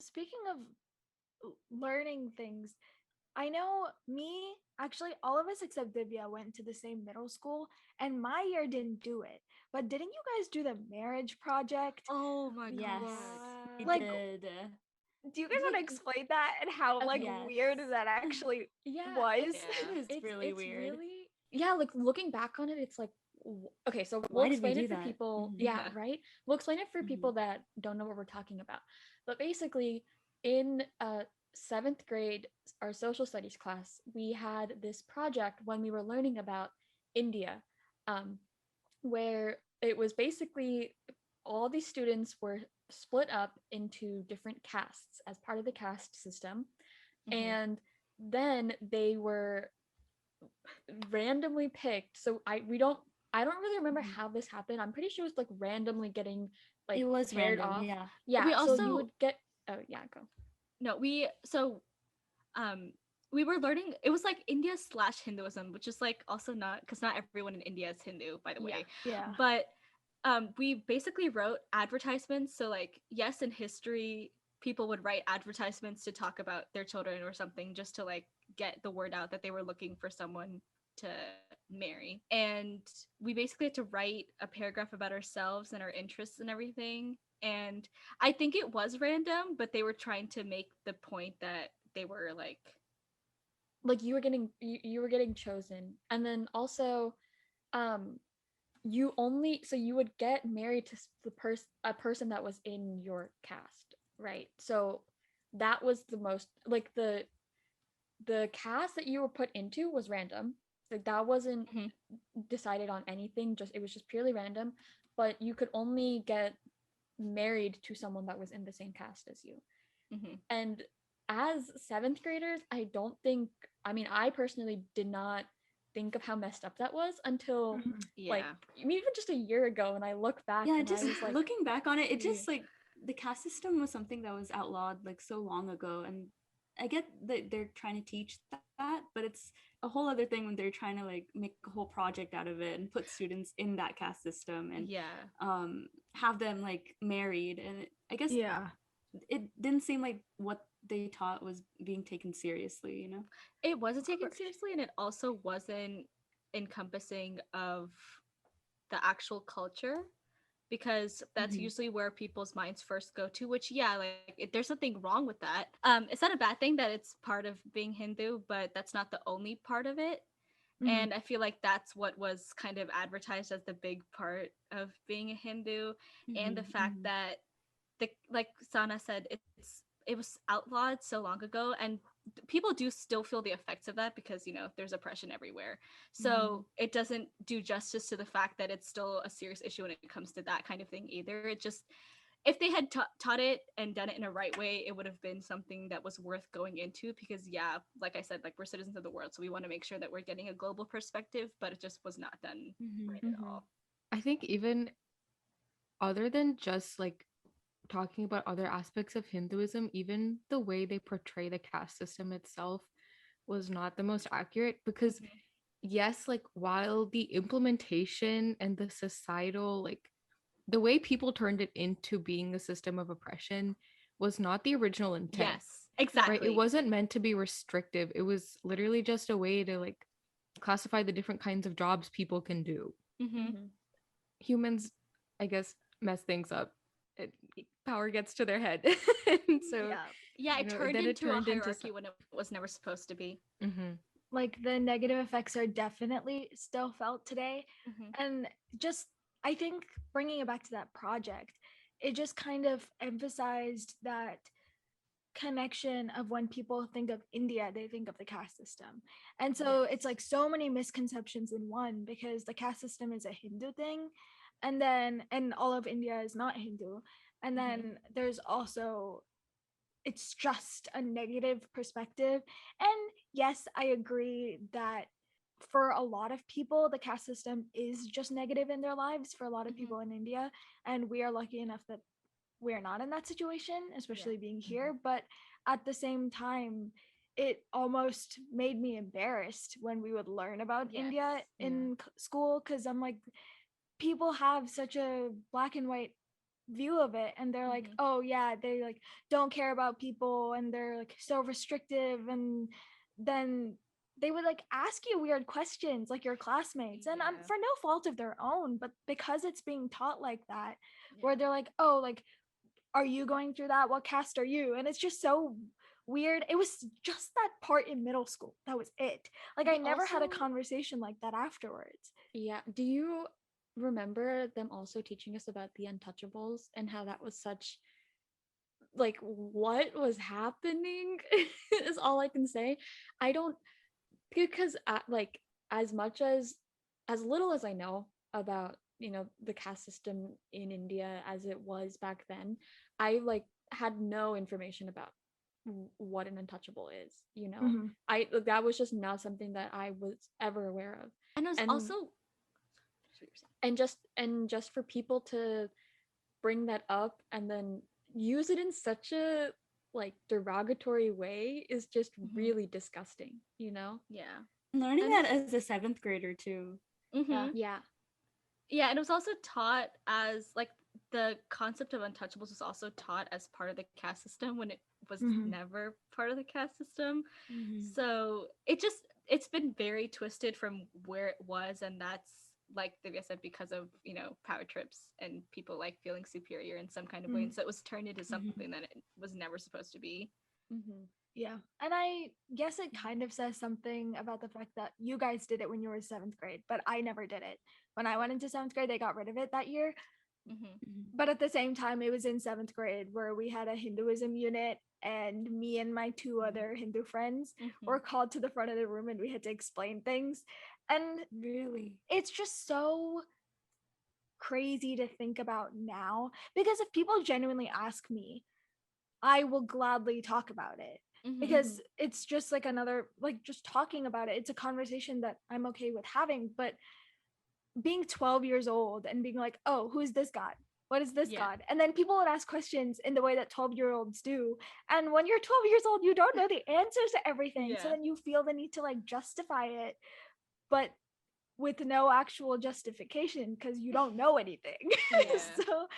Speaking of learning things, I know actually, all of us except Divya went to the same middle school, and my year didn't do it. But didn't you guys do the marriage project? Oh my Yes, we god. Like, did. do you guys want to explain that and how like Yes. weird that actually Yeah, was? Yeah. It was really it's weird. really, yeah, like looking back on it, it's like okay, so we'll Why did we explain do it for that? people. Mhm. Yeah, Yeah. right. We'll explain it for people Mhm. that don't know what we're talking about. But basically, in seventh grade, our social studies class, we had this project when we were learning about India, um, where it was basically all these students were split up into different castes as part of the caste system, Mm-hmm. and then they were randomly picked. So I don't really remember Mhm. how this happened. I'm pretty sure it was like randomly getting like It was paired random, off. yeah. Yeah, We so you also would get, oh yeah, go. no, um we were learning, it was like India slash Hinduism, which is like also not, because not everyone in India is Hindu, by the Yeah. way. Yeah. But we basically wrote advertisements. So like, yes, in history people would write advertisements to talk about their children or something, just to like get the word out that they were looking for someone to marry. And we basically had to write a paragraph about ourselves and our interests and everything. And I think it was random, but they were trying to make the point that they were like, Like you were getting chosen. And then also um you only, so you would get married to a person that was in your cast, right? So that was the most, like the cast that you were put into was random. Like that wasn't mhm, decided on anything, just it was just purely random, but you could only get married to someone that was in the same cast as you. mhm. And as seventh graders, I don't think, I mean, I personally did not think of how messed up that was until Mhm. like Yeah. even just a year ago, and I look back Yeah, and I just was like, looking back on it, it yeah. just like the caste system was something that was outlawed like so long ago, and I get that they're trying to teach that, but it's a whole other thing when they're trying to like make a whole project out of it and put students in that caste system and Yeah. have them like married. And I guess Yeah. it didn't seem like what they taught was being taken seriously, you know? It wasn't Of taken course. seriously, and it also wasn't encompassing of the actual culture, because that's Mm-hmm. usually where people's minds first go to, which yeah, like there's nothing wrong with that. It's not a bad thing that it's part of being Hindu, but that's not the only part of it. Mhm. And I feel like that's what was kind of advertised as the big part of being a Hindu. And the Mm-hmm. fact that the, like Sana said, it was outlawed so long ago, and people do still feel the effects of that, because there's oppression everywhere. Mm-hmm. So it doesn't do justice to the fact that it's still a serious issue when it comes to that kind of thing either. It just, if they had taught it and done it in a right way, it would have been something that was worth going into, because yeah, like I said, like we're citizens of the world, so we want to make sure that we're getting a global perspective, but it just was not done Mm-hmm. right at Mhm. all. I think even other than just like talking about other aspects of Hinduism, even the way they portray the caste system itself was not the most accurate because Mhm. yes, like while the implementation and the societal like the way people turned it into being a system of oppression was not the original intent, Yes, right? It exactly. wasn't meant to be restrictive. It was literally just a way to like classify the different kinds of jobs people can do. Hmm. Mm-hmm. Humans, I guess, mess things up. It, power gets to their head. And so, Yeah. Yeah, it turned then it into a turned into hierarchy when it was never supposed to be. Mhm. Like the negative effects are definitely still felt today. Hmm. And just, I think bringing it back to that project, it just kind of emphasized that connection of when people think of India, they think of the caste system. And so it's Yes. like so many misconceptions in one because the caste system is a Hindu thing. And all of India is not Hindu. And Hmm. then there's also, it's just a negative perspective. And yes, I agree that for a lot of people, the caste system is just negative in their lives for a lot of Hmm. people in India. And we are lucky enough that we're not in that situation, Yeah. especially being Mm-hmm. here. But at the same time, it almost made me embarrassed when we would learn about Yes. India Yeah. in school because I'm like, people have such a black and white view of it, and they're like, Mhm. oh yeah, they like don't care about people, and they're like so restrictive, and then they would like ask you weird questions like your classmates, and Yeah. for no fault of their own, but because it's being taught like that, where Yeah. they're like, oh, like, are you going through that? What caste are you? And it's just so weird. It was just that part in middle school. That was it. Like, I They never had a also, conversation like that afterwards. yeah. Do you remember them also teaching us about the untouchables and how that was such, like, what was happening is all I can say. I don't, because like, as much as little as I know about, the caste system in India as it was back then, I like had no information about what an untouchable is, Mhm. I that was just not something that I was ever aware of. And it was And also finish what you're saying. and just for people to bring that up and then use it in such a like derogatory way is just Mhm. really disgusting. Yeah. Learning And that as a seventh grader too. Mhm. Yeah. Yeah, and it was also taught as like the concept of untouchables was also taught as part of the caste system when it was Mhm. never part of the caste system. Mhm. So it's been very twisted from where it was, and that's like I said, because of power trips and people like feeling superior in some kind of way, Mhm. and so it was turned into Mhm. something that it was never supposed to be. Mm-hmm. Yeah. And I guess it kind of says something about the fact that you guys did it when you were seventh grade, but I never did it. When I went into seventh grade, they got rid of it that year. Mm-hmm. Mhm. But at the same time, it was in seventh grade where we had a Hinduism unit, and me and my two other Hindu friends were called to the front of the room and we had to explain things. And Really? it's just so crazy to think about now, because if people genuinely ask me, I will gladly talk about it, Mm-hmm. because it's just like another, like, just talking about it. It's a conversation that I'm okay with having. But being 12 years old and being like, oh, who's this god? What is this Yeah. god? And then people would ask questions in the way that 12-year-olds do. And when you're 12 years old, you don't know the answers to everything. So Yeah. then you feel the need to like justify it, but with no actual justification because you don't know anything. Yeah. So